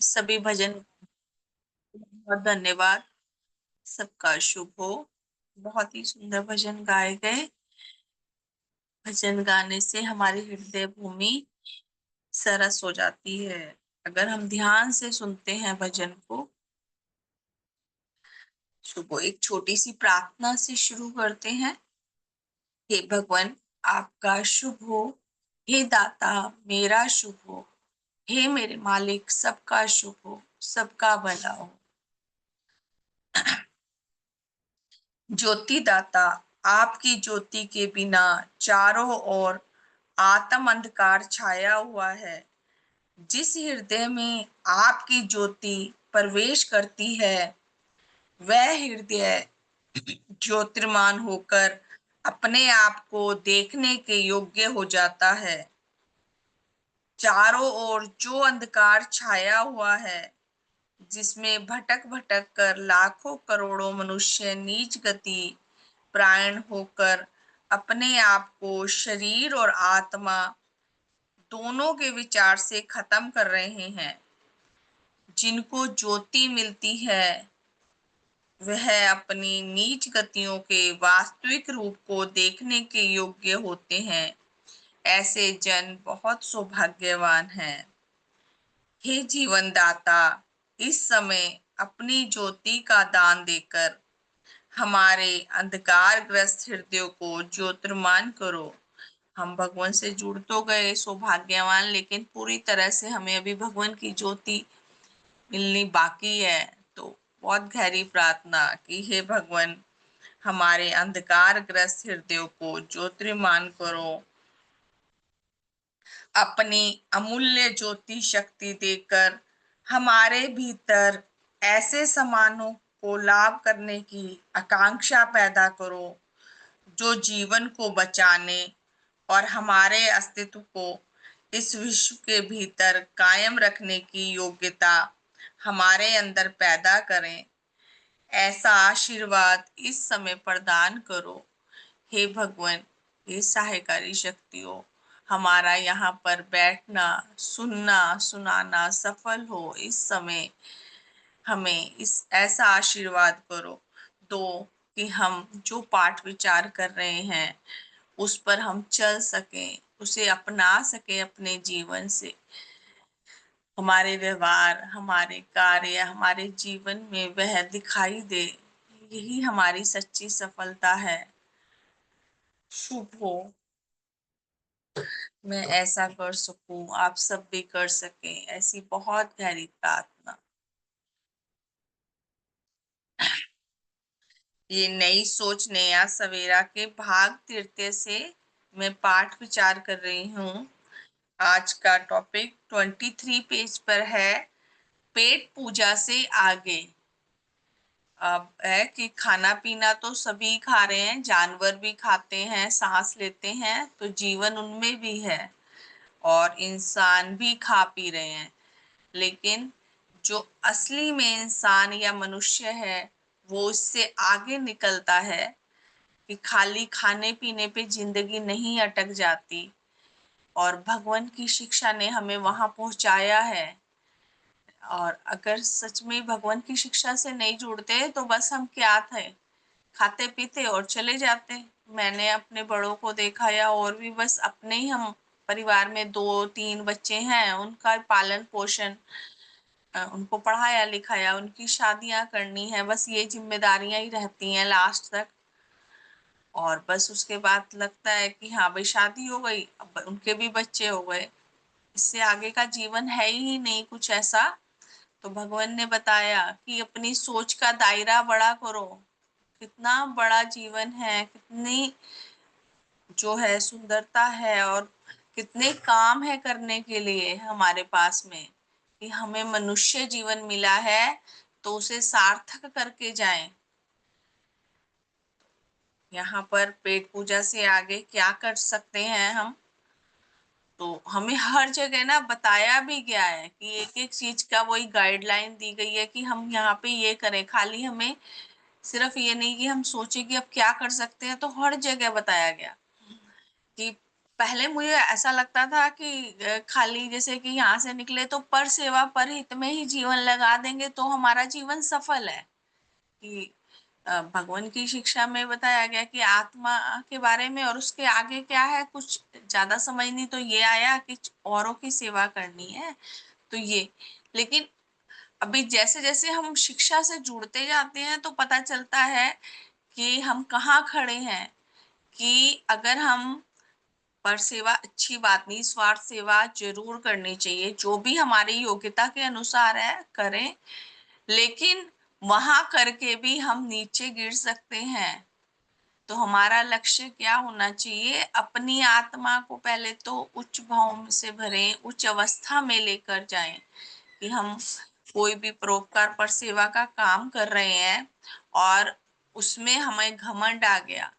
सभी भजन बहुत धन्यवाद। सबका शुभ हो। बहुत ही सुंदर भजन गाए गए। भजन गाने से हमारी हृदय भूमि सरस हो जाती है। अगर हम ध्यान से सुनते हैं भजन को। शुभ, एक छोटी सी प्रार्थना से शुरू करते हैं। हे भगवान, आपका शुभ हो। हे दाता, मेरा शुभ हो। हे मेरे मालिक, सबका शुभ हो, सबका भला हो। ज्योति दाता, आपकी ज्योति के बिना चारों ओर आत्म अंधकार छाया हुआ है। जिस हृदय में आपकी ज्योति प्रवेश करती है, वह हृदय ज्योतिर्मान होकर अपने आप को देखने के योग्य हो जाता है। चारों ओर जो अंधकार छाया हुआ है, जिसमें भटक भटक कर लाखों करोड़ों मनुष्य नीच गति प्राण होकर अपने आप को शरीर और आत्मा दोनों के विचार से खत्म कर रहे हैं, जिनको ज्योति मिलती है, वह अपनी नीच गतियों के वास्तविक रूप को देखने के योग्य होते हैं। ऐसे जन बहुत सौभाग्यवान हैं। हे जीवन दाता, इस समय अपनी ज्योति का दान देकर हमारे अंधकारग्रस्त हृदयों को ज्योतिर्मान करो। हम भगवान से जुड़ तो गए सौभाग्यवान, लेकिन पूरी तरह से हमें अभी भगवान की ज्योति मिलनी बाकी है। तो बहुत गहरी प्रार्थना कि हे भगवान, हमारे अंधकारग्रस्त हृदयों को ज्योतिर्मान करो। अपनी अमूल्य ज्योति शक्ति देकर हमारे भीतर ऐसे समानों को लाभ करने की आकांक्षा पैदा करो, जो जीवन को बचाने और हमारे अस्तित्व को इस विश्व के भीतर कायम रखने की योग्यता हमारे अंदर पैदा करें। ऐसा आशीर्वाद इस समय प्रदान करो। हे भगवान, हे सहायकारी शक्तियों, हमारा यहाँ पर बैठना, सुनना, सुनाना सफल हो। इस समय हमें इस ऐसा आशीर्वाद करो दो कि हम जो पाठ विचार कर रहे हैं उस पर हम चल सकें, उसे अपना सके अपने जीवन से। हमारे व्यवहार, हमारे कार्य, हमारे जीवन में वह दिखाई दे। यही हमारी सच्ची सफलता है। शुभ हो, मैं ऐसा कर सकूं, आप सब भी कर सकें, ऐसी बहुत गहरी प्रार्थना। ये नई सोच नया सवेरा के भाग तृतीय से मैं पाठ विचार कर रही हूँ। आज का टॉपिक 23 पेज पर है, पेट पूजा से आगे। अब है कि खाना पीना तो सभी खा रहे हैं, जानवर भी खाते हैं, सांस लेते हैं, तो जीवन उनमें भी है और इंसान भी खा पी रहे हैं। लेकिन जो असली में इंसान या मनुष्य है, वो इससे आगे निकलता है कि खाली खाने पीने पे जिंदगी नहीं अटक जाती, और भगवान की शिक्षा ने हमें वहां पहुंचाया है। और अगर सच में भगवान की शिक्षा से नहीं जुड़ते तो बस हम क्या थे, खाते पीते और चले जाते। मैंने अपने बड़ों को देखा, या और भी बस अपने ही हम परिवार में 2-3 बच्चे हैं, उनका पालन पोषण, उनको पढ़ाया लिखाया, उनकी शादियां करनी है, बस ये जिम्मेदारियां ही रहती हैं लास्ट तक। और बस उसके बाद लगता है कि हाँ भाई शादी हो गई, अब उनके भी बच्चे हो गए, इससे आगे का जीवन है ही नहीं कुछ ऐसा। तो भगवान ने बताया कि अपनी सोच का दायरा बड़ा करो। कितना बड़ा जीवन है, कितनी जो है सुंदरता है, और कितने काम है करने के लिए हमारे पास में, कि हमें मनुष्य जीवन मिला है तो उसे सार्थक करके जाएं। यहाँ पर पेट पूजा से आगे क्या कर सकते हैं हम, तो हमें हर जगह ना बताया भी गया है कि एक एक चीज का वही गाइडलाइन दी गई है कि हम यहाँ पे ये करें। खाली हमें सिर्फ ये नहीं कि हम सोचे कि अब क्या कर सकते हैं, तो हर जगह बताया गया कि पहले मुझे ऐसा लगता था कि खाली जैसे कि यहाँ से निकले तो पर सेवा पर हित में ही जीवन लगा देंगे तो हमारा जीवन सफल है। कि भगवान की शिक्षा में बताया गया कि आत्मा के बारे में, और उसके आगे क्या है कुछ ज्यादा समझ नहीं तो ये आया कि औरों की सेवा करनी है। तो ये, लेकिन अभी जैसे जैसे हम शिक्षा से जुड़ते जाते हैं तो पता चलता है कि हम कहाँ खड़े हैं। कि अगर हम पर सेवा अच्छी बात नहीं, स्वार्थ सेवा जरूर करनी चाहिए, जो भी हमारी योग्यता के अनुसार है करें, लेकिन वहां करके भी हम नीचे गिर सकते हैं। तो हमारा लक्ष्य क्या होना चाहिए, अपनी आत्मा को पहले तो उच्च भाव से भरें, उच्च अवस्था में लेकर जाएं कि हम कोई भी परोपकार पर सेवा का काम कर रहे हैं और उसमें हमें घमंड आ गया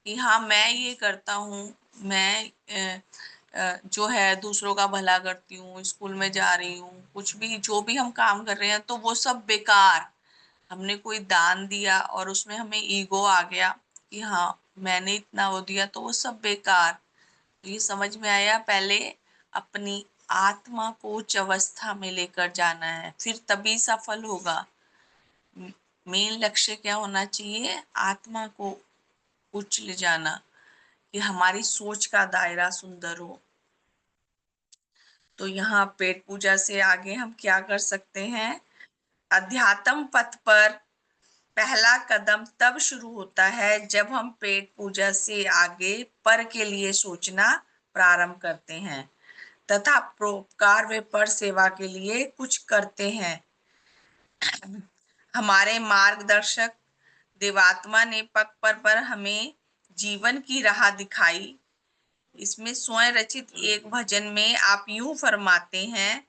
कि हाँ मैं ये करता हूँ, मैं जो है दूसरों का भला करती हूँ, स्कूल में जा रही हूँ, कुछ भी जो भी हम काम कर रहे हैं तो वो सब बेकार। हमने कोई दान दिया और उसमें हमें ईगो आ गया कि हाँ मैंने इतना वो दिया तो वो सब बेकार। तो ये समझ में आया, पहले अपनी आत्मा को उच्च अवस्था में लेकर जाना है, फिर तभी सफल होगा। मेन लक्ष्य क्या होना चाहिए, आत्मा को उच्च ले जाना, कि हमारी सोच का दायरा सुंदर हो। तो यहाँ पेट पूजा से आगे हम क्या कर सकते हैं, अध्यात्म पथ पर पहला कदम तब शुरू होता है जब हम पेट पूजा से आगे पर के लिए सोचना प्रारंभ करते हैं तथा परोपकार व पर सेवा के लिए कुछ करते हैं। हमारे मार्गदर्शक देवात्मा ने पग पर हमें जीवन की राह दिखाई। इसमें स्वयं रचित एक भजन में आप यूं फरमाते हैं,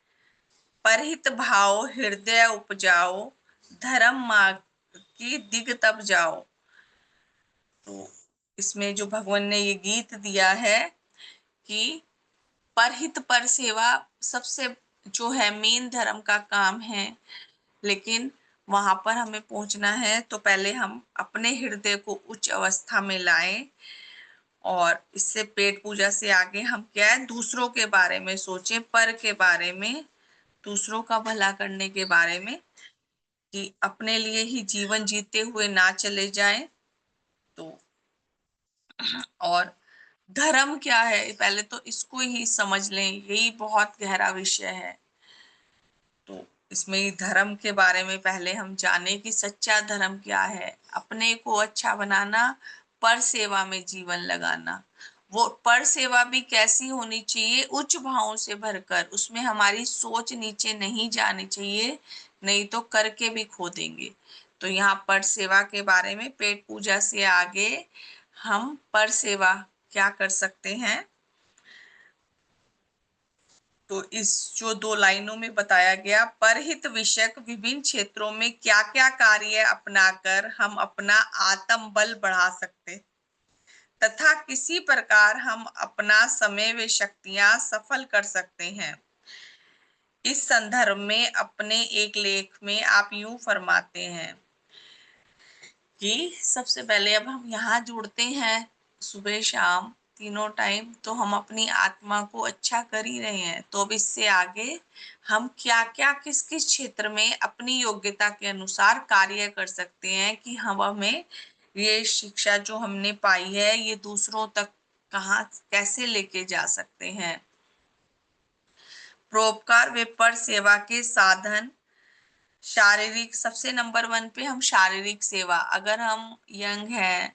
परहित भाव हृदय उपजाओ, धर्म मार्ग की दिग तब जाओ। तो इसमें जो भगवान ने ये गीत दिया है कि परहित पर सेवा सबसे जो है मेन धर्म का काम है, लेकिन वहां पर हमें पहुंचना है तो पहले हम अपने हृदय को उच्च अवस्था में लाएं। और इससे पेट पूजा से आगे हम क्या है, दूसरों के बारे में सोचें, पर के बारे में, दूसरों का भला करने के बारे में, कि अपने लिए ही जीवन जीते हुए ना चले जाएं। तो और धर्म क्या है, पहले तो इसको ही समझ लें, यही बहुत गहरा विषय है। तो इसमें धर्म के बारे में पहले हम जाने कि सच्चा धर्म क्या है, अपने को अच्छा बनाना, पर सेवा में जीवन लगाना। वो पर सेवा भी कैसी होनी चाहिए, उच्च भावों से भरकर, उसमें हमारी सोच नीचे नहीं जानी चाहिए, नहीं तो करके भी खो देंगे। तो यहाँ पर सेवा के बारे में पेट पूजा से आगे हम पर सेवा क्या कर सकते हैं। तो इस जो 2 लाइनों में बताया गया, परहित विषयक विभिन्न क्षेत्रों में क्या क्या कार्य अपनाकर हम अपना आत्म बल बढ़ा सकते तथा किसी प्रकार हम अपना समय व शक्तियां सफल कर सकते हैं। इस संदर्भ में अपने एक लेख में आप यूं फरमाते हैं कि सबसे पहले अब हम यहाँ जुड़ते हैं सुबह शाम तीनों टाइम, तो हम अपनी आत्मा को अच्छा कर ही रहे हैं। तो अब इससे आगे हम क्या क्या किस किस क्षेत्र में अपनी योग्यता के अनुसार कार्य कर सकते हैं कि हम हमें ये शिक्षा जो हमने पाई है ये दूसरों तक कहाँ कैसे लेके जा सकते हैं। परोपकार व पर सेवा के साधन, शारीरिक, सबसे नंबर 1 पे हम शारीरिक सेवा, अगर हम यंग हैं,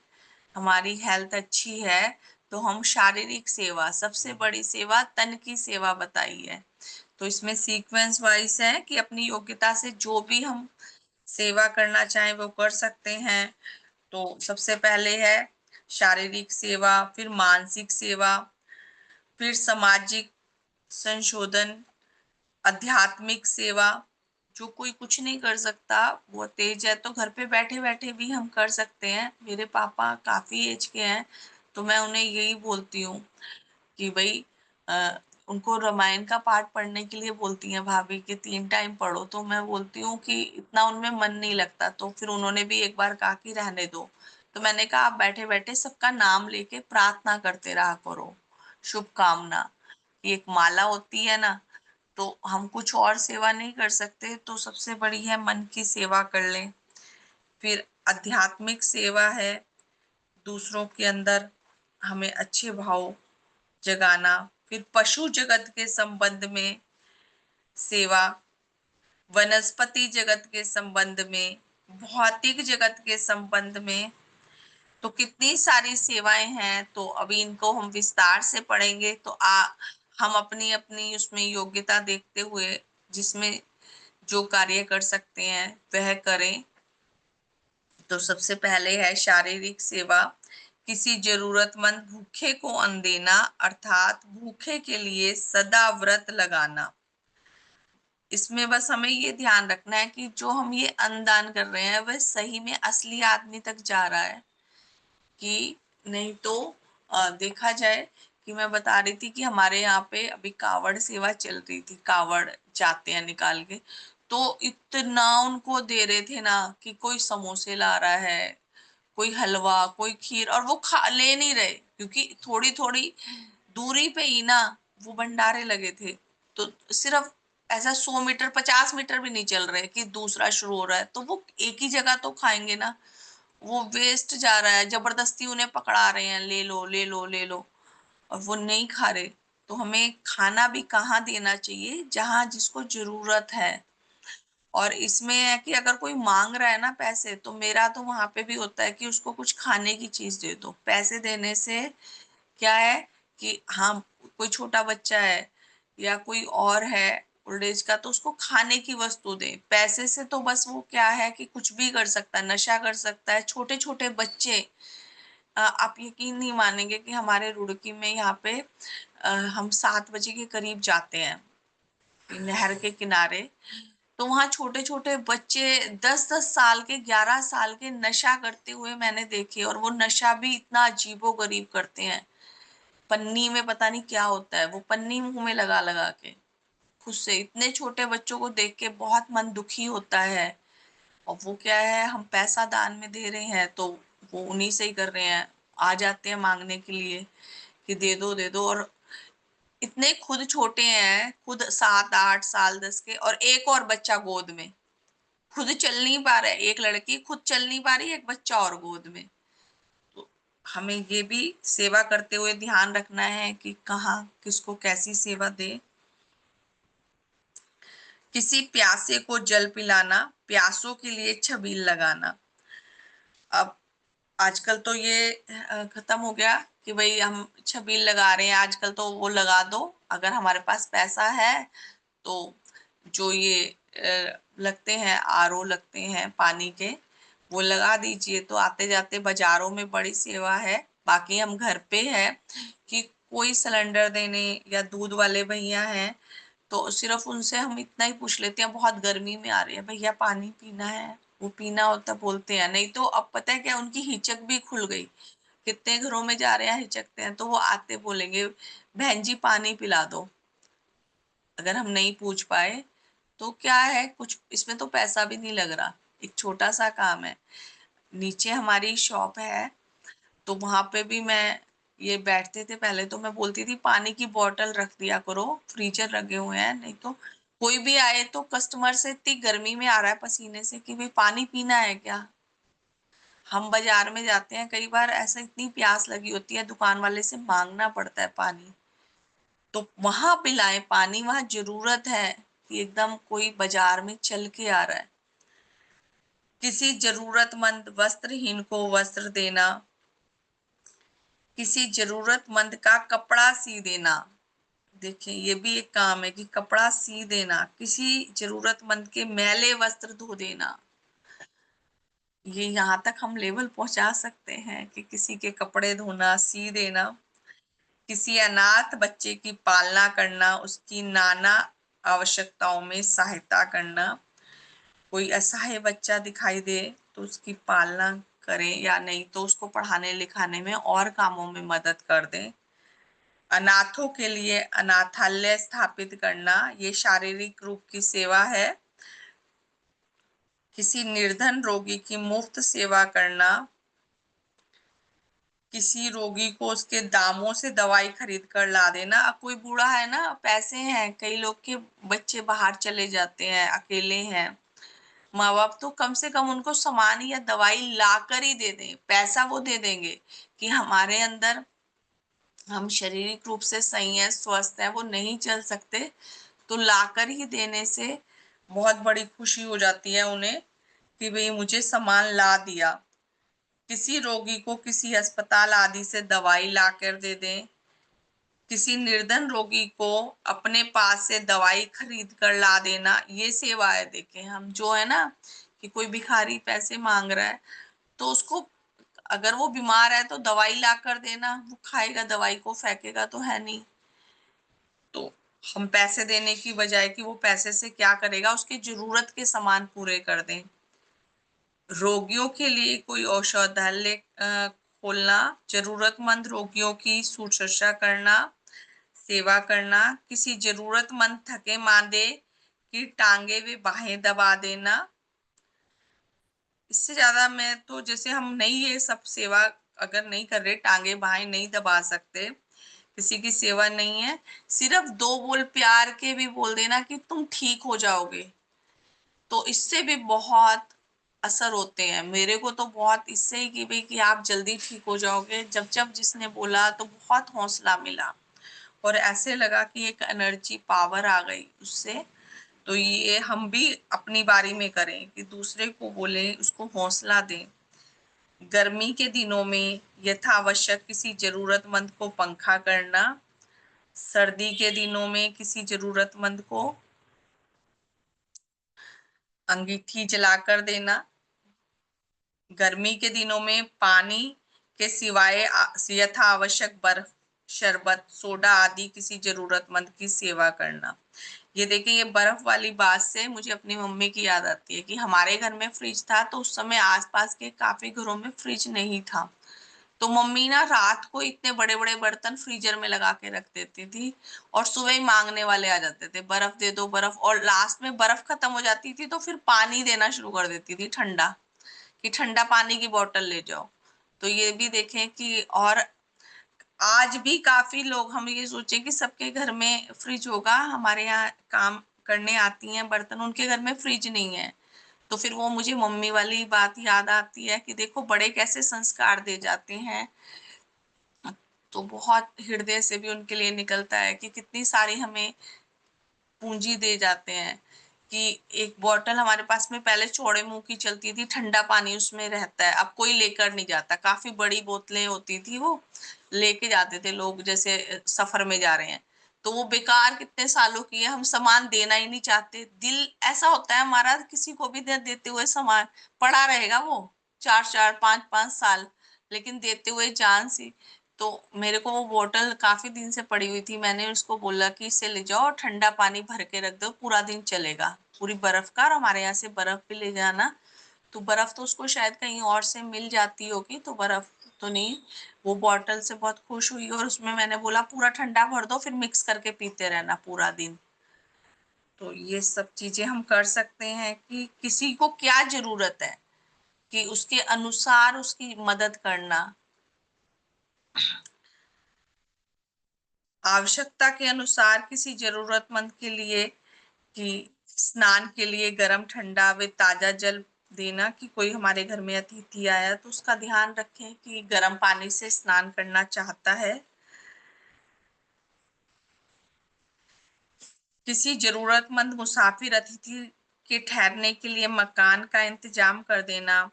हमारी हेल्थ अच्छी है, तो हम शारीरिक सेवा, सबसे बड़ी सेवा तन की सेवा बताई है। तो इसमें सीक्वेंस वाइज है कि अपनी योग्यता से जो भी हम सेवा करना चाहें वो कर सकते हैं। तो सबसे पहले है शारीरिक सेवा, फिर मानसिक सेवा, फिर सामाजिक संशोधन, आध्यात्मिक सेवा। जो कोई कुछ नहीं कर सकता, वो तेज है तो घर पे बैठे बैठे भी हम कर सकते हैं। मेरे पापा काफी एज के हैं तो मैं उन्हें यही बोलती हूँ कि भाई उनको रामायण का पाठ पढ़ने के लिए बोलती हैं भाभी कि 3 टाइम पढ़ो, तो मैं बोलती हूँ कि इतना उनमें मन नहीं लगता। तो फिर उन्होंने भी एक बार कहा कि रहने दो, तो मैंने कहा आप बैठे बैठे सबका नाम लेके प्रार्थना करते रहा करो, शुभकामना की एक माला होती है ना, तो हम कुछ और सेवा नहीं कर सकते तो सबसे बड़ी है मन की सेवा कर लें। फिर आध्यात्मिक सेवा है, दूसरों के अंदर हमें अच्छे भाव जगाना। फिर पशु जगत के संबंध में सेवा, वनस्पति जगत के संबंध में, भौतिक जगत के संबंध में, तो कितनी सारी सेवाएं हैं। तो अभी इनको हम विस्तार से पढ़ेंगे। तो हम अपनी अपनी उसमें योग्यता देखते हुए जिसमें जो कार्य कर सकते हैं वह करें। तो सबसे पहले है शारीरिक सेवा, किसी जरूरतमंद भूखे को अन्न देना, अर्थात भूखे के लिए सदा व्रत लगाना। इसमें बस हमें ये ध्यान रखना है कि जो हम ये अन्न दान कर रहे हैं वह सही में असली आदमी तक जा रहा है कि नहीं। तो देखा जाए कि मैं बता रही थी कि हमारे यहाँ पे अभी कावड़ सेवा चल रही थी, कावड़ जाते हैं निकाल के, तो इतना उनको दे रहे थे ना कि कोई समोसे ला रहा है, कोई हलवा, कोई खीर, और वो खा ले नहीं रहे क्योंकि थोड़ी थोड़ी दूरी पे ही ना वो भंडारे लगे थे। तो सिर्फ ऐसा 100 मीटर 50 मीटर भी नहीं चल रहे कि दूसरा शुरू हो रहा है, तो वो एक ही जगह तो खाएंगे ना, वो वेस्ट जा रहा है। जबरदस्ती उन्हें पकड़ा रहे हैं, ले लो ले लो ले लो, और वो नहीं खा रहे। तो हमें खाना भी कहाँ देना चाहिए, जहां जिसको जरूरत है। और इसमें है कि अगर कोई मांग रहा है ना पैसे, तो मेरा तो वहां पे भी होता है कि उसको कुछ खाने की चीज दे दो। पैसे देने से क्या है कि हाँ, कोई छोटा बच्चा है या कोई और है ओल्ड एज का, तो उसको खाने की वस्तु दे। पैसे से तो बस वो क्या है कि कुछ भी कर सकता है, नशा कर सकता है। छोटे छोटे बच्चे, आप यकीन नहीं मानेंगे कि हमारे रुड़की में यहाँ पे हम 7 बजे के करीब जाते हैं नहर के किनारे, तो वहां छोटे छोटे बच्चे 10-10 साल के, 11 साल के नशा करते हुए मैंने देखे। और वो नशा भी इतना अजीबो गरीब करते हैं। पन्नी में पता नहीं क्या होता है, वो पन्नी मुंह में लगा लगा के खुद से। इतने छोटे बच्चों को देख के बहुत मन दुखी होता है। और वो क्या है, हम पैसा दान में दे रहे हैं तो वो उन्हीं से ही कर रहे हैं। आ जाते हैं मांगने के लिए कि दे दो दे दो। और इतने खुद छोटे हैं, खुद 7-8 साल 10 के, और एक और बच्चा गोद में, खुद चल नहीं पा रहा है। एक लड़की खुद चल नहीं पा रही, एक बच्चा और गोद में। तो हमें ये भी सेवा करते हुए ध्यान रखना है कि कहाँ किसको कैसी सेवा दे। किसी प्यासे को जल पिलाना, प्यासों के लिए छबील लगाना। अब आजकल तो ये खत्म हो गया कि भाई हम छबील लगा रहे हैं। आजकल तो वो लगा दो, अगर हमारे पास पैसा है तो जो ये लगते हैं, आरओ लगते हैं पानी के, वो लगा दीजिए। तो आते जाते बाजारों में बड़ी सेवा है। बाकी हम घर पे है कि कोई सिलेंडर देने या दूध वाले भैया हैं तो सिर्फ उनसे हम इतना ही पूछ लेते हैं, बहुत गर्मी में आ रही है भैया पानी पीना है, वो पीना होता बोलते हैं। नहीं तो अब पता है क्या, उनकी हिचक भी खुल गई। कितने घरों में जा रहे हैं हिचकते हैं, तो वो आते बोलेंगे बहन जी पानी पिला दो। अगर हम नहीं पूछ पाए तो क्या है, कुछ इसमें तो पैसा भी नहीं लग रहा, एक छोटा सा काम है। नीचे हमारी शॉप है, तो वहां पे भी मैं, ये बैठते थे पहले तो मैं बोलती थी पानी की बोतल रख दिया करो, फ्रीजर लगे हुए हैं। नहीं तो कोई भी आए तो कस्टमर से इतनी गर्मी में आ रहा है पसीने से कि भाई पानी पीना है क्या। हम बाजार में जाते हैं कई बार, ऐसा इतनी प्यास लगी होती है, दुकान वाले से मांगना पड़ता है पानी। तो वहां पिलाएं पानी, वहां जरूरत है कि एकदम कोई बाजार में चल के आ रहा है। किसी जरूरतमंद वस्त्रहीन को वस्त्र देना, किसी जरूरतमंद का कपड़ा सी देना। देखिए ये भी एक काम है कि कपड़ा सी देना, किसी जरूरतमंद के मैले वस्त्र धो देना। ये यहाँ तक हम लेवल पहुंचा सकते हैं कि किसी के कपड़े धोना, सी देना। किसी अनाथ बच्चे की पालना करना, उसकी नाना आवश्यकताओं में सहायता करना। कोई असहाय बच्चा दिखाई दे तो उसकी पालना करें, या नहीं तो उसको पढ़ाने लिखाने में और कामों में मदद कर दें। अनाथों के लिए अनाथालय स्थापित करना, ये शारीरिक रूप की सेवा है। किसी निर्धन रोगी की मुफ्त सेवा करना, किसी रोगी को उसके दामों से दवाई खरीद कर ला देना। अब कोई बूढ़ा है ना, पैसे हैं, कई लोग के बच्चे बाहर चले जाते हैं, अकेले हैं, माँ बाप तो कम से कम उनको सामान या दवाई ला कर ही दे दें। पैसा वो दे देंगे कि हमारे अंदर हम शारीरिक रूप से सही है, स्वस्थ है, वो नहीं चल सकते, तो लाकर ही देने से बहुत बड़ी खुशी हो जाती है उन्हें कि भाई मुझे सामान ला दिया। किसी रोगी को किसी अस्पताल आदि से दवाई ला कर दे दें। किसी निर्धन रोगी को अपने पास से दवाई खरीद कर ला देना, ये सेवा है। देखें हम जो है ना कि कोई भिखारी पैसे मांग रहा है तो उसको, अगर वो बीमार है तो दवाई ला कर देना, वो खाएगा दवाई को, फेंकेगा तो है नहीं। तो हम पैसे देने की बजाय कि वो पैसे से क्या करेगा, उसकी जरूरत के सामान पूरे कर दें। रोगियों के लिए कोई औषधालय खोलना, जरूरतमंद रोगियों की शुश्रूषा करना, सेवा करना, किसी जरूरतमंद थके मांदे की टांगे वे बाहें दबा देना। इससे ज्यादा मैं तो, जैसे हम नहीं ये सब सेवा अगर नहीं कर रहे, टांगे बाहें नहीं दबा सकते, किसी की सेवा नहीं है, सिर्फ दो बोल प्यार के भी बोल देना कि तुम ठीक हो जाओगे, तो इससे भी बहुत असर होते हैं। मेरे को तो बहुत इससे ही कि भाई कि आप जल्दी ठीक हो जाओगे, जब जब जिसने बोला तो बहुत हौसला मिला और ऐसे लगा कि एक एनर्जी पावर आ गई उससे। तो ये हम भी अपनी बारी में करें कि दूसरे को बोले, उसको हौसला दें। गर्मी के दिनों में यथावश्यक किसी जरूरतमंद को पंखा करना, सर्दी के दिनों में किसी जरूरतमंद को अंगीठी जलाकर देना, गर्मी के दिनों में पानी के सिवाय यथा आवश्यक बर्फ, शरबत, सोडा आदि किसी जरूरतमंद की सेवा करना। ये देखिए, ये बर्फ वाली बात से मुझे अपनी मम्मी की याद आती है कि हमारे घर में फ्रिज था तो उस समय आसपास के काफी घरों में फ्रिज नहीं था, तो मम्मी ना रात को इतने बड़े बड़े बर्तन फ्रीजर में लगा के रख देती थी और सुबह ही मांगने वाले आ जाते थे, बर्फ दे दो बर्फ, और लास्ट में बर्फ खत्म हो जाती थी तो फिर पानी देना शुरू कर देती थी ठंडा, कि ठंडा पानी की बोतल ले जाओ। तो ये भी देखें कि, और आज भी काफी लोग, हम ये सोचें कि सबके घर में फ्रिज होगा, हमारे यहाँ काम करने आती हैं बर्तन, उनके घर में फ्रिज नहीं है, तो फिर वो मुझे मम्मी वाली बात याद आती है कि देखो बड़े कैसे संस्कार दे जाते हैं। तो बहुत हृदय से भी उनके लिए निकलता है कि कितनी सारी हमें पूंजी दे जाते हैं। कि एक बोतल हमारे पास में पहले चौड़े मुंह की चलती थी, ठंडा पानी उसमें रहता है, अब कोई लेकर नहीं जाता, काफी बड़ी बोतलें होती थी, वो लेके जाते थे लोग जैसे सफर में जा रहे हैं, तो वो बेकार कितने सालों की है, हम सामान देना ही नहीं चाहते। दिल ऐसा होता है हमारा, किसी को भी देते हुए सामान पड़ा रहेगा वो 4-4 5-5 साल, लेकिन देते हुए जान सी। तो मेरे को वो बोतल काफी दिन से पड़ी हुई थी, मैंने उसको बोला कि इसे ले जाओ और ठंडा पानी भर के रख दो, पूरा दिन चलेगा, पूरी बर्फ का, और हमारे यहाँ से बर्फ भी ले जाना। तो बर्फ तो उसको शायद कहीं और से मिल जाती होगी, तो बर्फ तो नहीं, वो बॉटल से बहुत खुश हुई और उसमें मैंने बोला पूरा ठंडा भर दो, फिर मिक्स करके पीते रहना पूरा दिन। तो ये सब चीजें हम कर सकते हैं कि किसी को क्या जरूरत है कि उसके अनुसार उसकी मदद करना। आवश्यकता के अनुसार किसी जरूरतमंद के लिए, कि स्नान के लिए गर्म ठंडा व ताजा जल देना, कि कोई हमारे घर में अतिथि आया तो उसका ध्यान रखें कि गर्म पानी से स्नान करना चाहता है। किसी जरूरतमंद मुसाफिर अतिथि के ठहरने के लिए मकान का इंतजाम कर देना,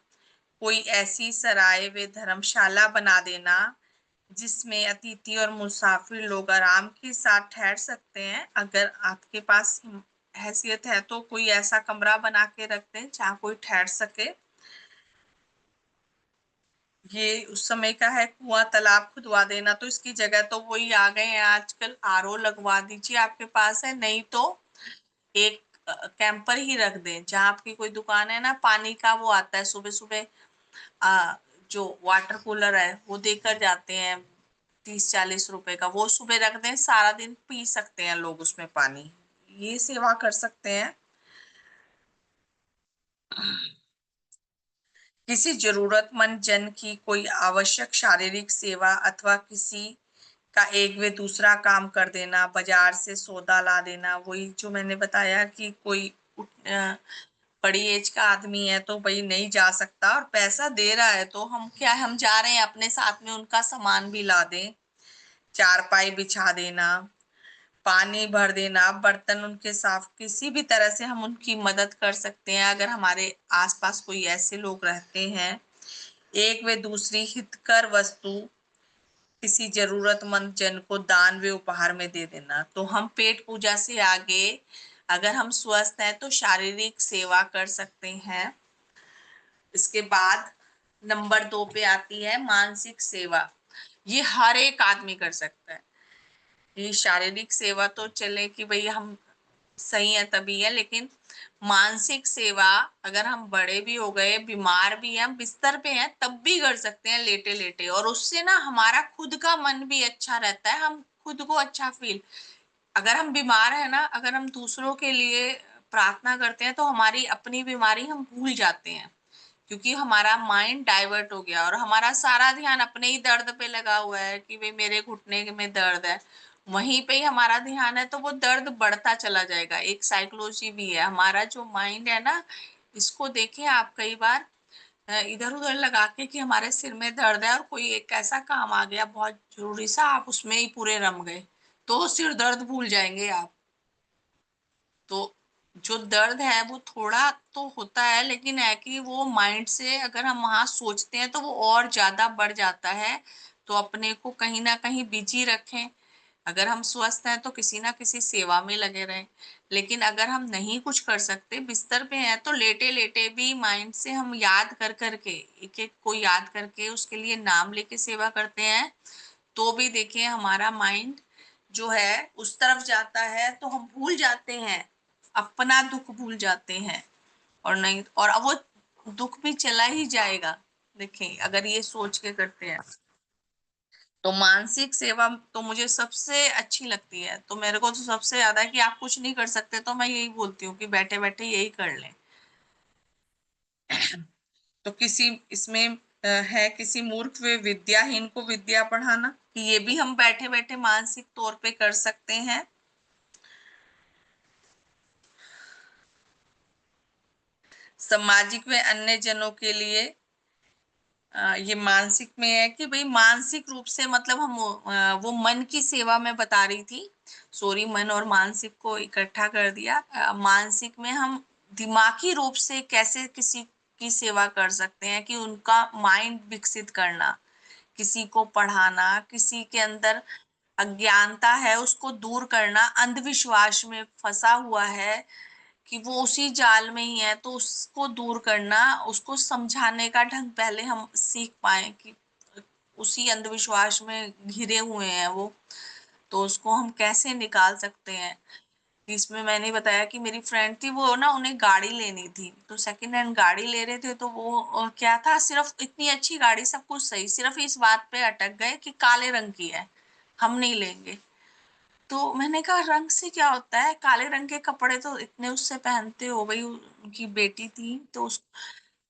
कोई ऐसी सराय व धर्मशाला बना देना जिसमें अतिथि और मुसाफिर लोग आराम के साथ ठहर सकते हैं। अगर आपके पास हैसियत है तो कोई ऐसा कमरा बना के रख दें जहाँ कोई ठहर सके। ये उस समय का है, कुआं तालाब खुदवा देना, तो इसकी जगह तो वही आ गए हैं आजकल, आरओ लगवा दीजिए आपके पास है, नहीं तो एक कैंपर ही रख दें। जहाँ आपकी कोई दुकान है ना, पानी का वो आता है सुबह सुबह, जो वाटर कूलर है वो देकर जाते हैं 30-40 रुपए का, वो सुबह रख दें, सारा दिन पी सकते हैं लोग उसमें पानी। ये सेवा कर सकते हैं। किसी जरूरतमंद जन की कोई आवश्यक शारीरिक सेवा अथवा किसी का एक वे दूसरा काम कर देना, बाजार से सौदा ला देना। वही जो मैंने बताया कि कोई बड़ी एज का आदमी है तो भाई नहीं जा सकता और पैसा दे रहा है तो हम क्या, हम जा रहे हैं अपने साथ में उनका सामान भी ला दें। चारपाई बिछा देना, पानी भर देना, बर्तन उनके साफ, किसी भी तरह से हम उनकी मदद कर सकते हैं अगर हमारे आसपास कोई ऐसे लोग रहते हैं। एक वे दूसरी हितकर वस्तु किसी जरूरतमंद जन को दान व उपहार में दे देना। तो हम पेट पूजा से आगे अगर हम स्वस्थ हैं तो शारीरिक सेवा कर सकते हैं। इसके बाद नंबर 2 पे आती है मानसिक सेवा। ये हर एक आदमी कर सकता है। ये शारीरिक सेवा तो चले कि भाई हम सही है तभी है, लेकिन मानसिक सेवा अगर हम बड़े भी हो गए, बीमार भी हैं, हम बिस्तर पे हैं, तब भी कर सकते हैं लेटे लेटे। और उससे ना हमारा खुद का मन भी अच्छा रहता है, हम खुद को अच्छा फील। अगर हम बीमार है ना, अगर हम दूसरों के लिए प्रार्थना करते हैं तो हमारी अपनी बीमारी हम भूल जाते हैं, क्योंकि हमारा माइंड डाइवर्ट हो गया और हमारा सारा ध्यान अपने ही दर्द पे लगा हुआ है कि भाई मेरे घुटने में दर्द है। वहीं पे ही हमारा ध्यान है तो वो दर्द बढ़ता चला जाएगा। एक साइकोलॉजी भी है, हमारा जो माइंड है ना, इसको देखें आप कई बार इधर उधर लगा के कि हमारे सिर में दर्द है और कोई एक ऐसा काम आ गया बहुत जरूरी सा, आप उसमें ही पूरे रम गए तो सिर दर्द भूल जाएंगे आप। तो जो दर्द है वो थोड़ा तो होता है, लेकिन है कि वो माइंड से अगर हम वहां सोचते हैं तो वो और ज्यादा बढ़ जाता है। तो अपने को कहीं ना कहीं बिजी रखें। अगर हम स्वस्थ हैं तो किसी ना किसी सेवा में लगे रहें। लेकिन अगर हम नहीं कुछ कर सकते, बिस्तर पे हैं, तो लेटे लेटे भी माइंड से हम याद कर करके, एक एक को याद करके उसके लिए नाम लेके सेवा करते हैं, तो भी देखिए हमारा माइंड जो है उस तरफ जाता है तो हम भूल जाते हैं, अपना दुख भूल जाते हैं। और नहीं, और अब वो दुख भी चला ही जाएगा। देखिए अगर ये सोच के करते हैं तो मानसिक सेवा तो मुझे सबसे अच्छी लगती है। तो मेरे को तो सबसे ज्यादा कि आप कुछ नहीं कर सकते तो मैं यही बोलती हूँ कि बैठे बैठे यही कर लें। तो किसी इसमें है किसी मूर्ख व विद्याहीन को विद्या पढ़ाना, कि ये भी हम बैठे बैठे मानसिक तौर पे कर सकते हैं। सामाजिक व अन्य जनों के लिए ये मानसिक में है कि भाई मानसिक रूप से मतलब हम वो मन की सेवा में बता रही थी, सॉरी, मन और मानसिक को इकट्ठा कर दिया। मानसिक में हम दिमागी रूप से कैसे किसी की सेवा कर सकते हैं, कि उनका माइंड विकसित करना, किसी को पढ़ाना, किसी के अंदर अज्ञानता है उसको दूर करना, अंधविश्वास में फंसा हुआ है कि वो उसी जाल में ही है तो उसको दूर करना, उसको समझाने का ढंग पहले हम सीख पाए कि उसी अंधविश्वास में घिरे हुए हैं वो, तो उसको हम कैसे निकाल सकते हैं। इसमें मैंने बताया कि मेरी फ्रेंड थी, वो ना उन्हें गाड़ी लेनी थी तो सेकंड हैंड गाड़ी ले रहे थे, तो वो क्या था, सिर्फ इतनी अच्छी गाड़ी सब कुछ सही, सिर्फ इस बात पे अटक गए कि काले रंग की है, हम नहीं लेंगे। तो मैंने कहा रंग से क्या होता है, काले रंग के कपड़े तो इतने उससे पहनते हो, भाई उनकी बेटी थी तो उस,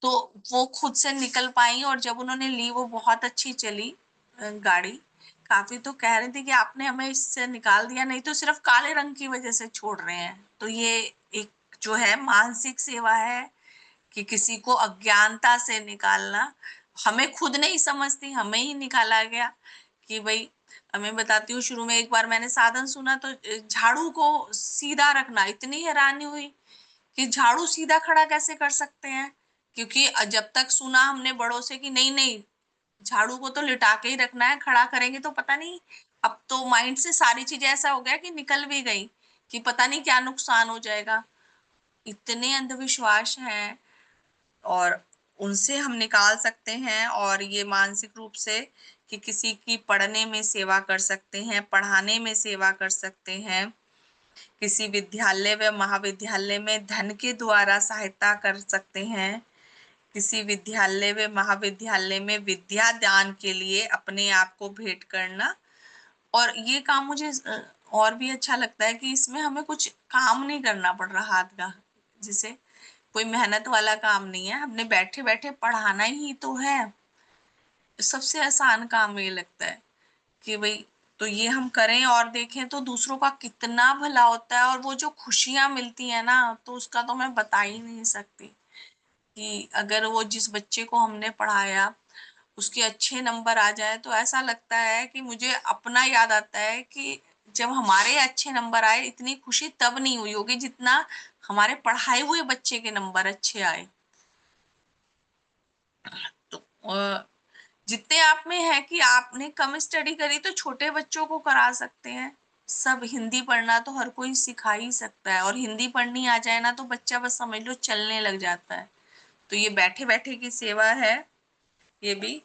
तो वो खुद से निकल पाई और जब उन्होंने ली वो बहुत अच्छी चली गाड़ी। काफी तो कह रहे थे कि आपने हमें इससे निकाल दिया, नहीं तो सिर्फ काले रंग की वजह से छोड़ रहे हैं। तो ये एक जो है मानसिक सेवा है कि किसी को अज्ञानता से निकालना। हमें खुद नहीं समझती, हमें ही निकाला गया कि भाई, मैं बताती हूँ, शुरू में एक बार मैंने साधन सुना तो झाड़ू को सीधा रखना, इतनी हैरानी हुई कि झाड़ू सीधा खड़ा कैसे कर सकते हैं। क्योंकि जब तक सुना हमने बड़ों से कि नहीं नहीं, झाड़ू को तो लिटा के ही रखना है, खड़ा करेंगे तो पता नहीं। अब तो माइंड से सारी चीजें ऐसा हो गया कि निकल भी गई कि पता नहीं क्या नुकसान हो जाएगा। इतने अंधविश्वास हैं और उनसे हम निकाल सकते हैं। और ये मानसिक रूप से कि किसी की पढ़ने में सेवा कर सकते हैं, पढ़ाने में सेवा कर सकते हैं, किसी विद्यालय व महाविद्यालय में धन के द्वारा सहायता कर सकते हैं, किसी विद्यालय व महाविद्यालय में विद्या दान के लिए अपने आप को भेंट करना। और ये काम मुझे और भी अच्छा लगता है कि इसमें हमें कुछ काम नहीं करना पड़ रहा हाथ का, जिसे कोई मेहनत वाला काम नहीं है, हमने बैठे बैठे पढ़ाना ही तो है। सबसे आसान काम ये लगता है कि भाई तो ये हम करें और देखें तो दूसरों का कितना भला होता है, और वो जो खुशियां मिलती है ना, तो उसका तो मैं बता ही नहीं सकती। कि अगर वो जिस बच्चे को हमने पढ़ाया उसके अच्छे नंबर आ जाए तो ऐसा लगता है कि मुझे अपना याद आता है कि जब हमारे अच्छे नंबर आए इतनी खुशी तब नहीं हुई होगी जितना हमारे पढ़ाए हुए बच्चे के नंबर अच्छे आए। तो जितने आप में है कि आपने कम स्टडी करी तो छोटे बच्चों को करा सकते हैं। सब हिंदी पढ़ना तो हर कोई सिखा ही सकता है, और हिंदी पढ़नी आ जाए ना तो बच्चा बस समझ लो चलने लग जाता है। तो ये बैठे बैठे की सेवा है। ये भी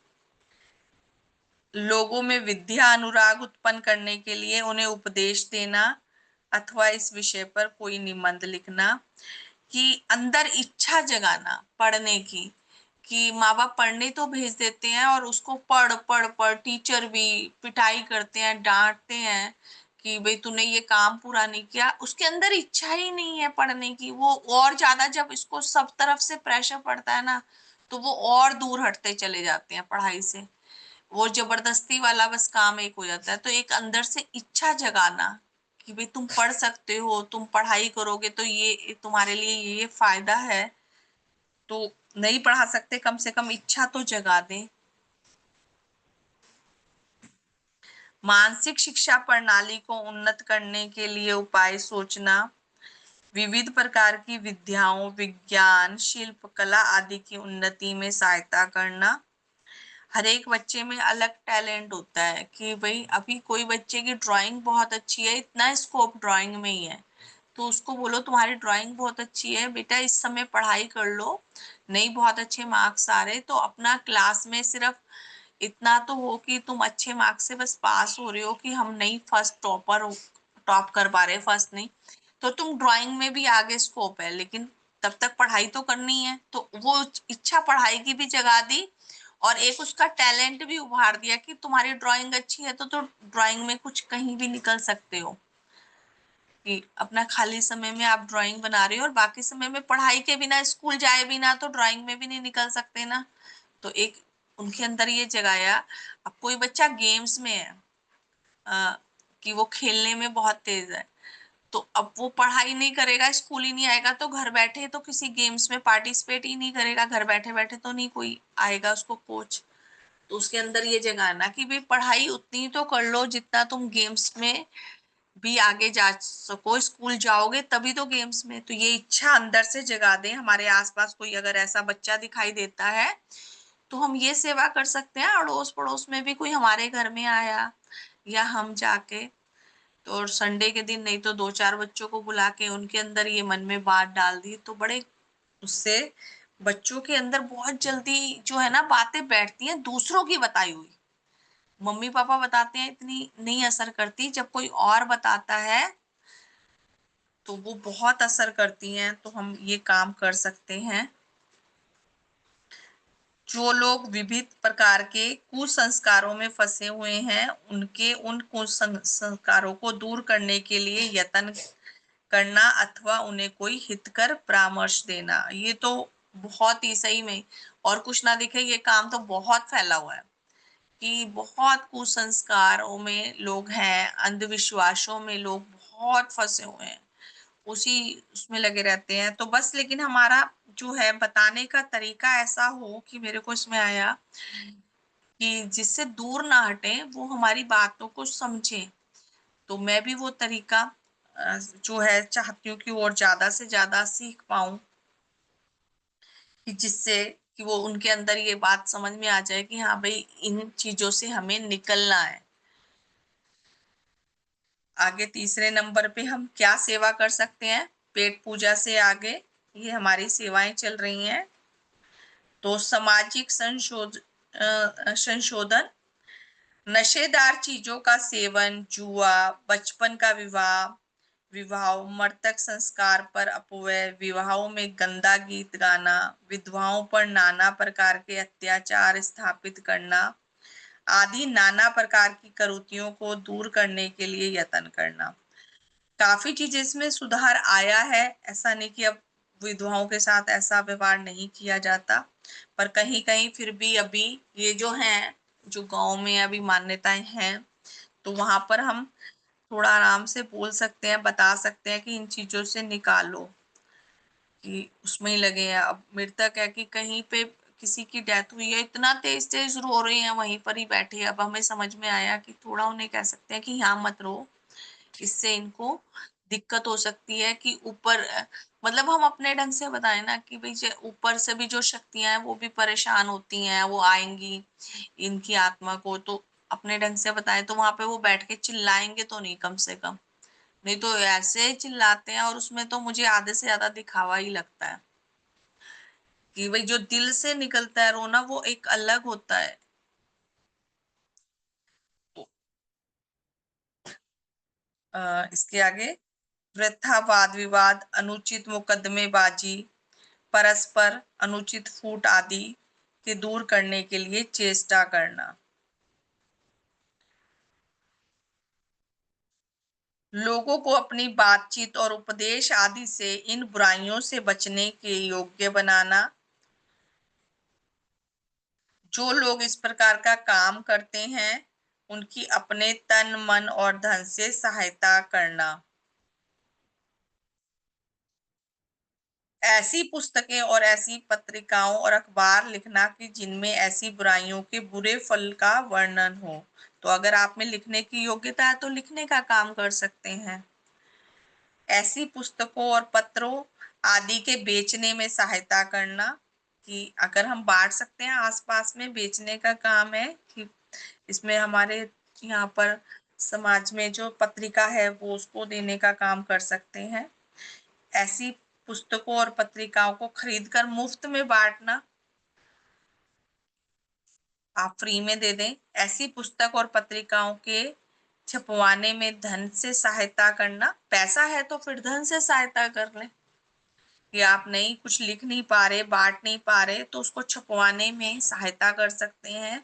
लोगों में विद्या अनुराग उत्पन्न करने के लिए उन्हें उपदेश देना अथवा इस विषय पर कोई निबंध लिखना, कि अंदर इच्छा जगाना पढ़ने की। कि माँ बाप पढ़ने तो भेज देते हैं और उसको पढ़ पढ़ पढ़, टीचर भी पिटाई करते हैं, डांटते हैं कि भाई तूने ये काम पूरा नहीं किया। उसके अंदर इच्छा ही नहीं है पढ़ने की। वो और ज्यादा जब इसको सब तरफ से प्रेशर पड़ता है ना, तो वो और दूर हटते चले जाते हैं पढ़ाई से। वो जबरदस्ती वाला बस काम एक हो जाता है। तो एक अंदर से इच्छा जगाना कि भाई तुम पढ़ सकते हो, तुम पढ़ाई करोगे तो ये तुम्हारे लिए ये फायदा है। तो नहीं पढ़ा सकते, कम से कम इच्छा तो जगा दें। मानसिक शिक्षा प्रणाली को उन्नत करने के लिए उपाय सोचना, विविध प्रकार की विद्याओं, विज्ञान, शिल्प, कला आदि की उन्नति में सहायता करना। हर एक बच्चे में अलग टैलेंट होता है कि भाई अभी कोई बच्चे की ड्राइंग बहुत अच्छी है, इतना स्कोप ड्राइंग में ही है, तो उसको बोलो तुम्हारी ड्राइंग बहुत अच्छी है बेटा, इस समय पढ़ाई कर लो, नहीं बहुत अच्छे मार्क्स आ रहे तो अपना क्लास में सिर्फ इतना तो हो कि तुम अच्छे मार्क्स से बस पास हो रहे हो, कि हम नहीं फर्स्ट टॉपर हो, टॉप कर पा रहे, फर्स्ट नहीं, तो तुम ड्राइंग में भी आगे स्कोप है, लेकिन तब तक पढ़ाई तो करनी है। तो वो इच्छा पढ़ाई की भी जगा दी, और एक उसका टैलेंट भी उभार दिया कि तुम्हारी ड्राइंग अच्छी है तो ड्राइंग में कुछ कहीं भी निकल सकते हो। कि अपना खाली समय में आप ड्राइंग बना रहे हो और बाकी समय में पढ़ाई के बिना, स्कूल जाए बिना तो ड्राइंग में भी नहीं निकल सकते ना। तो एक उनके अंदर ये जगाया। अब कोई बच्चा गेम्स में है, कि वो खेलने में बहुत तेज है, तो अब वो पढ़ाई नहीं करेगा, स्कूल ही नहीं आएगा, तो घर बैठे तो किसी गेम्स में पार्टिसिपेट ही नहीं करेगा, घर बैठे बैठे तो नहीं कोई आएगा उसको कोच। तो उसके अंदर ये जगाना कि भाई पढ़ाई उतनी तो कर लो जितना तुम गेम्स में भी आगे जा सको, स्कूल जाओगे तभी तो गेम्स में। तो ये इच्छा अंदर से जगा दें। हमारे आसपास कोई अगर ऐसा बच्चा दिखाई देता है तो हम ये सेवा कर सकते हैं। अड़ोस पड़ोस में भी कोई हमारे घर में आया या हम जाके, तो और संडे के दिन नहीं तो दो चार बच्चों को बुला के उनके अंदर ये मन में बात डाल दी, तो बड़े उससे बच्चों के अंदर बहुत जल्दी जो है ना बातें बैठती हैं। दूसरों की बताई हुई, मम्मी पापा बताते हैं इतनी नहीं असर करती, जब कोई और बताता है तो वो बहुत असर करती हैं। तो हम ये काम कर सकते हैं। जो लोग विविध प्रकार के कुसंस्कारों में फंसे हुए हैं उनके उन कुसंस्कारों को दूर करने के लिए यत्न करना अथवा उन्हें कोई हितकर परामर्श देना। ये तो बहुत ही सही में, और कुछ ना दिखे ये काम तो बहुत फैला हुआ है कि बहुत कुसंस्कारों में लोग हैं, अंधविश्वासों में लोग बहुत फंसे हुए हैं, उसी उसमें लगे रहते हैं। तो बस लेकिन हमारा जो है बताने का तरीका ऐसा हो कि मेरे को इसमें आया कि जिससे दूर ना हटे, वो हमारी बातों को समझे। तो मैं भी वो तरीका जो है चाहती हूँ कि और ज्यादा से ज्यादा सीख पाऊं, कि जिससे कि वो उनके अंदर ये बात समझ में आ जाए कि हाँ भाई इन चीजों से हमें निकलना है। आगे तीसरे नंबर पे हम क्या सेवा कर सकते हैं पेट पूजा से आगे, ये हमारी सेवाएं चल रही हैं। तो सामाजिक संशोधन, नशेदार चीजों का सेवन, जुआ, बचपन का विवाह, विवाह मृतक संस्कार पर अपव्यय, विवाहों में गंदा गीत गाना, विधवाओं पर नाना प्रकार के अत्याचार स्थापित करना आदि नाना प्रकार की कुरीतियों को दूर करने के लिए यत्न करना। काफी चीजें इसमें सुधार आया है, ऐसा नहीं कि अब विधवाओं के साथ ऐसा व्यवहार नहीं किया जाता। पर कहीं-कहीं फिर भी अभी ये जो हैं, जो गाँव में अभी मान्यताएँ हैं, तो वहाँ पर हम थोड़ा आराम से बोल सकते हैं, बता सकते हैं कि इन चीज़ों से निकालो, कि उसमें ही लगे हैं। अब मृतक है कि कहीं पे किसी की डेथ हुई है, इतना तेज़-तेज़ रो रहे हैं वहीं पर ही बैठे। अब हमें समझ में आया कि थोड़ा उन्हें कह सकते हैं कि यहाँ मत रो, इससे इनको दिक्कत हो सकती है कि ऊपर मतलब हम अपने ढंग से बताएँ ना कि भई ज ऊपर से भी जो शक्तियाँ हैं वो भी परेशान होती हैं, वो आएँगी इनकी आत्मा को, तो अपने ढंग से बताएँ तो वहाँ पे वो बैठ के चिल्लाएँगे तो नहीं कम से कम। नहीं तो ऐसे चिल्लाते हैं और उसमें तो मुझे आधे से ज़्यादा दिखावा ही लगता है, कि भई जो दिल से निकलता है रोना वो एक अलग होता है। तो इसके आगे वृथा वाद-विवाद, अनुचित मुकदमेबाजी, परस्पर अनुचित फूट आदि के दूर करने के लिए चेष्टा करना। लोगों को अपनी बातचीत और उपदेश आदि से इन बुराइयों से बचने के योग्य बनाना। जो लोग इस प्रकार का काम करते हैं, उनकी अपने तन, मन और धन से सहायता करना। ऐसी पुस्तकें और ऐसी पत्रिकाओं और अखबार लिखना कि जिनमें ऐसी बुराइयों के बुरे फल का वर्णन हो। तो अगर आप में लिखने की योग्यता है तो लिखने का काम कर सकते हैं। ऐसी पुस्तकों और पत्रों आदि के बेचने में सहायता करना, कि अगर हम बाँट सकते हैं आस-पास में, बेचने का काम है कि इसमें हमारे यहाँ पर समाज में जो पत्रिका है वो उसको देने का काम कर सकते हैं। ऐसी पुस्तकों और पत्रिकाओं को खरीद कर मुफ्त में बाँटना, आप फ्री में दे दें। ऐसी पुस्तक और पत्रिकाओं के छपवाने में धन से सहायता करना, पैसा है तो फिर धन से सहायता कर लें, कि आप नहीं कुछ लिख नहीं पा रहे, बाँट नहीं पा रहे तो उसको छपवाने में सहायता कर सकते हैं।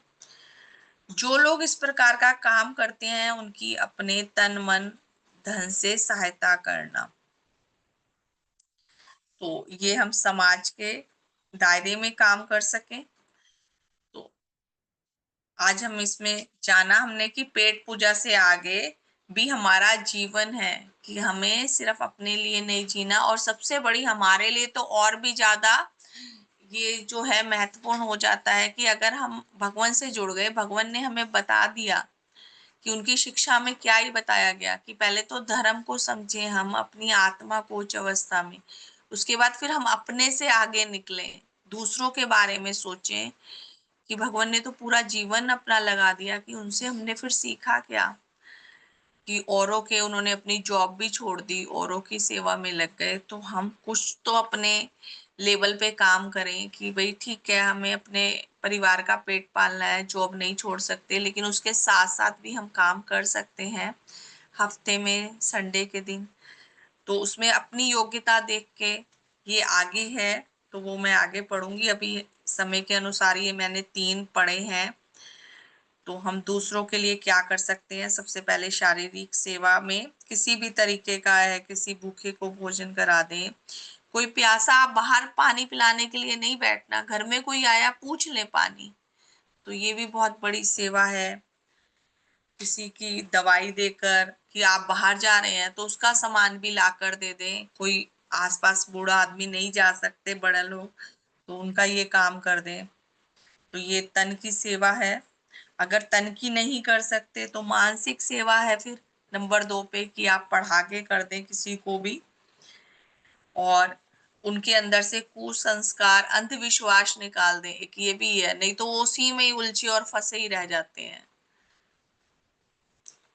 जो लोग इस प्रकार का काम करते हैं उनकी अपने तन, मन, धन से सहायता करना। तो ये हम समाज के दायरे में काम कर सकें। तो आज हम इसमें जाना हमने कि पेट पूजा से आगे भी हमारा जीवन है, कि हमें सिर्फ अपने लिए नहीं जीना, और सबसे बड़ी हमारे लिए तो और भी ज़्यादा ये जो है महत्वपूर्ण हो जाता है कि अगर हम भगवान से जुड़ गए, भगवान ने हमें बता दिया कि उनकी शिक्षा में क्या ही बताया गया कि पहले तो धर्म को समझें हम अपनी आत्मा को उच्च अवस्था में, उसके बाद फिर हम अपने से आगे निकलें, दूसरों के बारे में सोचें, कि भगवान ने तो पूरा जीवन अपना लगा दिया, कि उनसे हमने फिर सीखा क्या, कि औरों के उन्होंने अपनी जॉब भी छोड़ दी, औरों की सेवा में लग गए, तो हम कुछ तो अपने लेवल पे काम करें कि भई ठीक है, हमें अपने परिवार का पेट पालना है, जॉब नहीं छोड़ सकते, लेकिन उसके साथ-साथ भी हम काम कर सकते हैं, हफ्ते में संडे के दिन। तो उसमें अपनी योग्यता देख के ये आगे है, तो वो मैं आगे पढ़ूँगी। अभी समय के अनुसार ये मैंने 3 पढ़े हैं। तो हम दूसरों के लिए क्या कर सकते हैं? सबसे पहले शारीरिक सेवा में किसी भी तरीके का है, किसी भूखे को भोजन करा दें। कोई प्यासा, आप बाहर पानी पिलाने के लिए नहीं बैठना, घर में कोई आया पूछ ले पानी, तो ये भी बहुत बड़ी सेवा है। किसी की दवाई देकर, कि आप बाहर जा रहे हैं तो उसका सामान भी लाकर दे दें। कोई आस-पास बूढ़ा आदमी नहीं जा सकते, बड़ा लोग, तो उनका ये काम कर दें। तो ये तन की सेवा है। अगर तन की नहीं कर सकते तो मानसिक सेवा है फिर नंबर 2 पे, कि आप पढ़ा के कर दें किसी को भी, और उनके अंदर से कुसंस्कार, अंधविश्वास निकाल दें, एक ये भी है, नहीं तो वो उसी में ही उलझे और फँसे ही रह जाते हैं।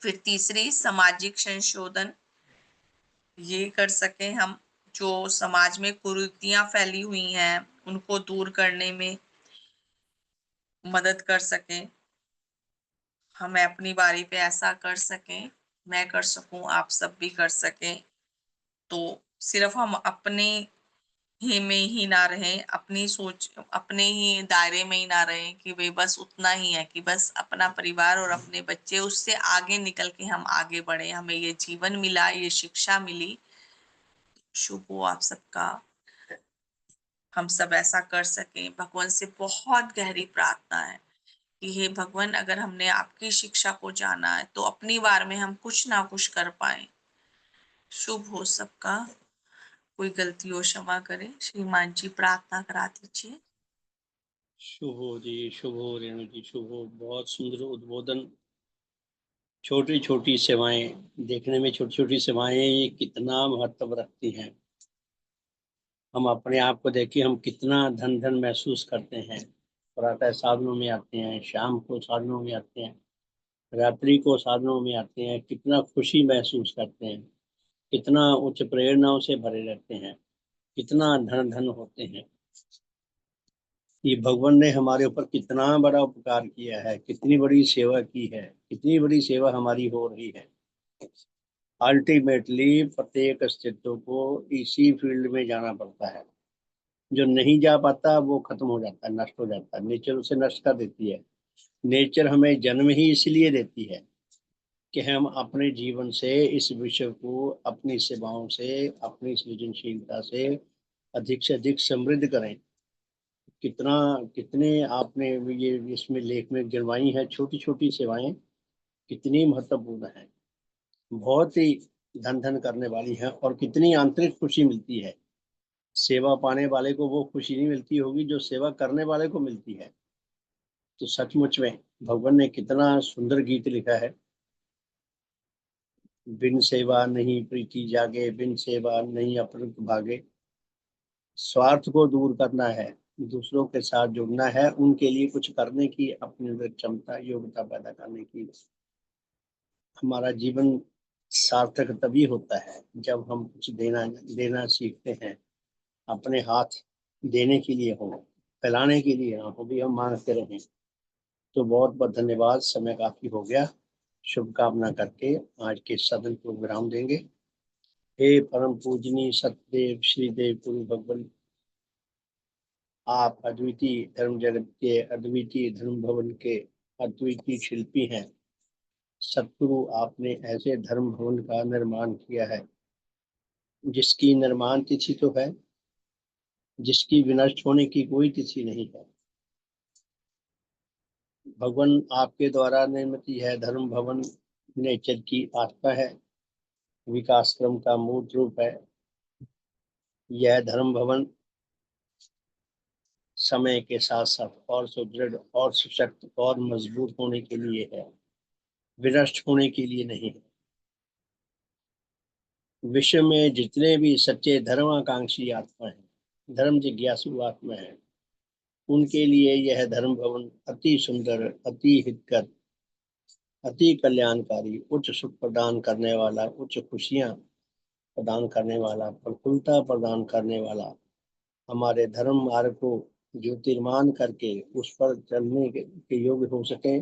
फिर तीसरी सामाजिक संशोधन, ये कर सकें हम, जो समाज में कुरीतियाँ फैली हुई हैं, उनको दूर करने में मदद कर सकें। हमें अपनी बारी पे ऐसा कर सकें, मैं कर सकूँ, आप सब भी कर सकें। तो सिर्फ़ हम अपने ही में ही ना रहें, अपनी सोच अपने ही दायरे में ही ना रहें, कि भई बस उतना ही है, कि बस अपना परिवार और अपने बच्चे, उससे आगे निकल के हम आगे बढ़ें। हमें ये जीवन मिला, ये शिक्षा मिली। शुभ हो आप सबका। हम सब ऐसा कर सकें। भगवान से बहुत गहरी प्रार्थना है कि हे भगवान, अगर हमने आपकी शिक्षा को जाना है तो अपनी बार में हम कुछ ना कुछ कर पाए। शुभ हो सबका। कोई गलती हो क्षमा करें। श्रीमान जी प्रार्थना करा दीजिए। शुभ हो जी, शुभ हो रेणु जी, शुभ हो। बहुत सुंदर उद्बोधन। छोटी छोटी सेवाएं, देखने में छोटी छोटी सेवाएं ये कितना महत्व रखती हैं। हम अपने आप को देखिए, हम कितना धन धन महसूस करते हैं। प्रातः साधनों में आते हैं, शाम को साधनों में आते हैं, रात्रि को साधनों में आते हैं, कितना खुशी महसूस करते हैं, कितना उच्च प्रेरणाओं से भरे रहते हैं, कितना धन धन होते हैं। ये भगवान ने हमारे ऊपर कितना बड़ा उपकार किया है, कितनी बड़ी सेवा की है, कितनी बड़ी सेवा हमारी हो रही है। अल्टीमेटली प्रत्येक अस्तित्व को इसी फील्ड में जाना पड़ता है। जो नहीं जा पाता वो खत्म हो जाता है, नष्ट हो जाता है। नेचर उसे नष्ट कर देती है। नेचर हमें जन्म ही इसलिए देती है कि हम अपने जीवन से इस विश्व को अपनी सेवाओं से, अपनी सृजनशीलता से अधिक समृद्ध करें। कितना कितने आपने ये इसमें लेख में गिनवाई है छोटी छोटी सेवाएं, कितनी महत्वपूर्ण है, बहुत ही धन धन करने वाली है, और कितनी आंतरिक खुशी मिलती है। सेवा पाने वाले को वो खुशी नहीं मिलती होगी जो सेवा करने वाले को मिलती है। तो सचमुच में भगवान ने कितना सुंदर गीत लिखा है। बिन सेवा नहीं प्रीति जागे, बिन सेवा नहीं अपरत भागे। स्वार्थ को दूर करना है, दूसरों के साथ जुड़ना है, उनके लिए कुछ करने की अपने अंदर क्षमता, योग्यता पैदा करने की। हमारा जीवन सार्थक तभी होता है जब हम कुछ देना देना सीखते हैं। अपने हाथ देने के लिए हो, फैलाने के लिए ना हो, भी हम मांगते रहें। तो बहुत बहुत धन्यवाद। समय काफी हो गया। शुभकामना करके आज के सदन को विराम देंगे। हे परम पूजनीय सतदेव श्रीदेव गुरु भगवान, आप अद्वितीय धर्म जगत के, अद्वितीय धर्म भवन के अद्वितीय शिल्पी हैं। सतगुरु, आपने ऐसे धर्म भवन का निर्माण किया है जिसकी निर्माण तिथि तो है, जिसकी विनष्ट होने की कोई तिथि नहीं है। भगवान, आपके द्वारा निर्मित है धर्म भवन नेचर की आत्मा है, विकास क्रम का मूल रूप है। यह धर्म भवन समय के साथ साथ और सुदृढ़ और सशक्त और मजबूत होने के लिए है, विनष्ट होने के लिए नहीं है। विश्व में जितने भी सच्चे धर्माकांक्षी आत्मा है, धर्म जिज्ञासु आत्मा है, उनके लिए यह धर्म भवन अति सुंदर, अति हितकर, अति कल्याणकारी, उच्च सुख प्रदान करने वाला, उच्च खुशियां प्रदान करने वाला, प्रफुल्लता प्रदान करने वाला, हमारे धर्म मार्ग को ज्योतिर्मान करके उस पर चलने के योग्य हो सके,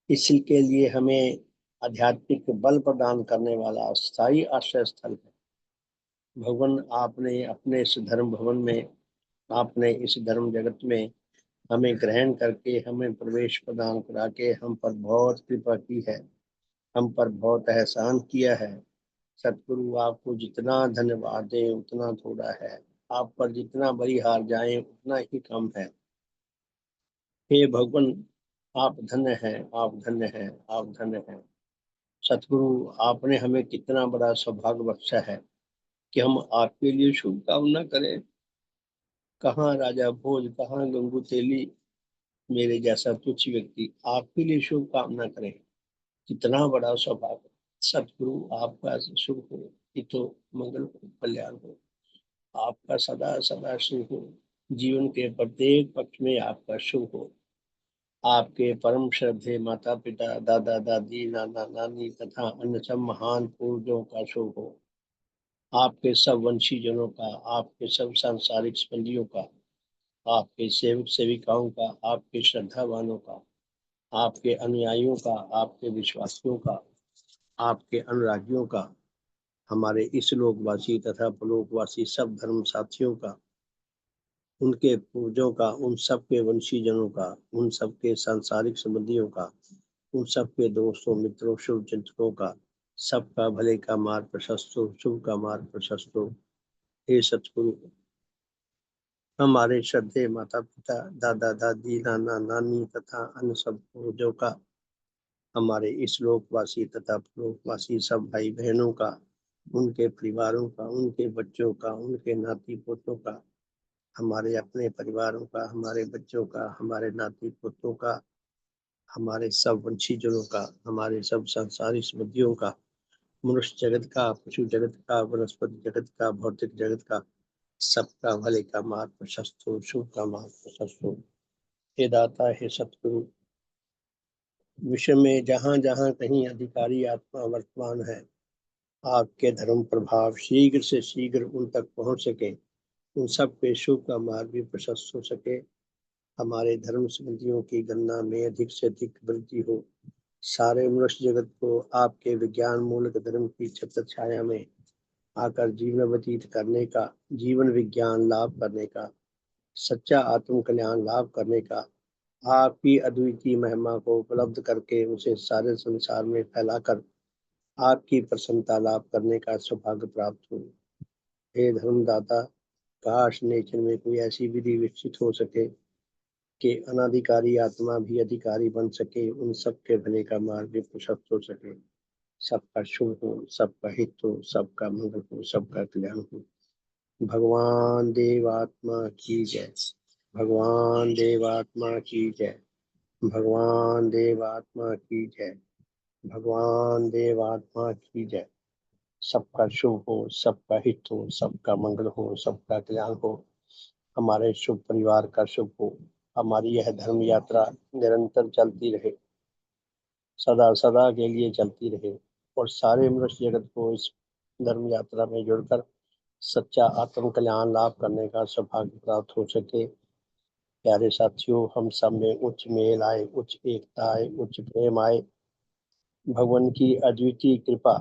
इसके लिए हमें आध्यात्मिक बल प्रदान करने वाला स्थायी आश्रय स्थल है। भगवान, आपने अपने इस धर्म भवन में, आपने इस धर्म जगत में हमें ग्रहण करके हमें प्रवेश प्रदान करा के हम पर बहुत कृपा की है, हम पर बहुत एहसान किया है। सतगुरु, आपको जितना धन्यवाद दें उतना थोड़ा है। आप पर जितना बड़ी हार जाए उतना ही कम है। हे भगवान, आप धन्य हैं, आप धन्य हैं, आप धन्य हैं। सतगुरु, आपने हमें कितना बड़ा सौभाग्य बख्शा है कि हम आपके लिए शुभकामना करें। कहाँ राजा भोज, कहाँ गंगू तेली, मेरे जैसा तुच्छ व्यक्ति आपके लिए शुभकामना करे। कितना बड़ा सौभाग्य। सतगुरु, आपका शुभ हो, हितो मंगल हो, कल्याण हो, आपका सदा सदा शुभ हो। जीवन के प्रत्येक पक्ष में आपका शुभ हो। आपके परम श्रद्धे माता पिता, दादा दादी, नाना नानी तथा अन्य सब महान पूर्वजों का शुभ हो। आपके सब वंशीजनों का, आपके सब सांसारिक संबंधियों का, आपके सेवक सेविकाओं का, आपके श्रद्धावानों का, आपके अनुयायियों का, आपके विश्वासियों का, आपके अनुरागियों का, हमारे इस लोकवासी तथा परलोकवासी सब धर्म साथियों का, उनके पूर्वजों का, उन सब के वंशीजनों का, उन सब के सांसारिक संबंधियों का, उन सब के दोस्तों मित्रों शुभ चिंतकों का, सबका भले का मार्ग प्रशस्त हो, शुभ का मार्ग प्रशस्त हो। हे सतगुरु, हमारे श्रद्धेय माता पिता, दादा दादी, नाना नानी तथा अन्य सब पूर्वजों का, हमारे इस लोकवासी तथा परलोकवासी सब भाई बहनों का, उनके परिवारों का, उनके बच्चों का, उनके नाती पोतों का, हमारे अपने परिवारों का, हमारे बच्चों का, हमारे नाती पोतों का, हमारे सब वंशीजनों का, हमारे सब संसारी समृद्धियों का, मनुष्य जगत का, पशु जगत का, वनस्पति जगत का, भौतिक जगत का, सबका भले का मार्ग प्रशस्त हो, शुभ का मार्ग प्रशस्त हो। हे दाता, हे सतगुरु, विश्व में जहाँ जहाँ कहीं अधिकारी आत्मा वर्तमान है, आपके धर्म प्रभाव शीघ्र से शीघ्र उन तक पहुंच सके, उन सब पे शुभ का मार्ग भी प्रशस्त हो सके, हमारे धर्म संबंधियों की गणना में अधिक से अधिक वृद्धि हो, सारे मनुष्य जगत को आपके विज्ञान मूलक धर्म की छत्र छाया में आकर जीवन व्यतीत करने का, जीवन विज्ञान लाभ करने का, सच्चा आत्म कल्याण लाभ करने का, आपकी अद्वितीय महिमा को उपलब्ध करके उसे सारे संसार में फैलाकर आपकी प्रसन्नता लाभ करने का सौभाग्य प्राप्त हो। हे धर्मदाता, काश नेचर में कोई ऐसी विधि विकसित हो सके कि अनाधिकारी आत्मा भी अधिकारी बन सके, उन सबके भले का मार्ग भी प्रशस्त हो सके, सबका शुभ हो, सबका हित हो, सबका मंगल हो, सबका कल्याण हो। भगवान देवात्मा की जय। भगवान देवात्मा की जय। भगवान देवात्मा की जय। भगवान देवात्मा की जय। सबका शुभ हो, सबका हित हो, सबका मंगल हो, सबका कल्याण हो, हमारे शुभ परिवार का शुभ हो, हमारी यह धर्म यात्रा निरंतर चलती रहे, सदा सदा के लिए चलती रहे, और सारे मनुष्य जगत को इस धर्म यात्रा में जुड़कर सच्चा आत्म कल्याण लाभ करने का सौभाग्य प्राप्त हो सके। प्यारे साथियों, हम सब में उच्च मेल आए, उच्च एकता आए, उच्च प्रेम आए, भगवान की अद्वितीय कृपा,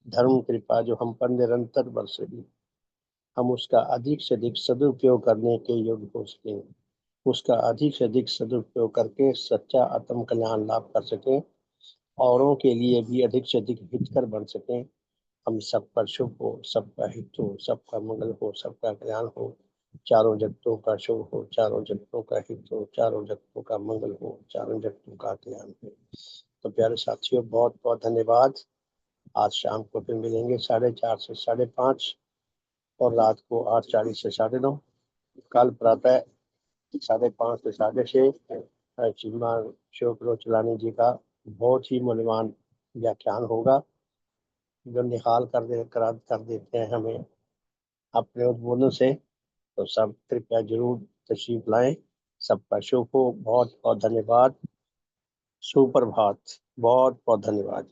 धर्म कृपा जो हम पर निरंतर बरस रही, हम उसका अधिक से अधिक सदुपयोग करने के योग्य हो सकें, उसका अधिक से अधिक सदुपयोग करके सच्चा आत्म कल्याण लाभ कर सकें, औरों के लिए भी अधिक से अधिक हितकर बन सकें। हम सबका शुभ हो, सबका हित हो, सबका मंगल हो, सबका कल्याण हो, चारों जगतों का शुभ हो, चारों जगतों का हित हो, चारों जगतों का मंगल हो, चारों जगतों का कल्याण हो। तो प्यारे साथियों, बहुत बहुत धन्यवाद। आज शाम को फिर मिलेंगे 4:30 से 5:30 और रात को 8:40 से 9:30। कल प्रातः 5:30 से 6:30 श्रीमान शिव चलानी जी का बहुत ही मूल्यवान व्याख्यान होगा, जो निहाल कर देते हैं हमें अपने उद्बोधन से। तो सब कृपया जरूर तशरीफ लाएं। सबका शुभ हो। बहुत बहुत धन्यवाद। सुप्रभात। बहुत बहुत धन्यवाद।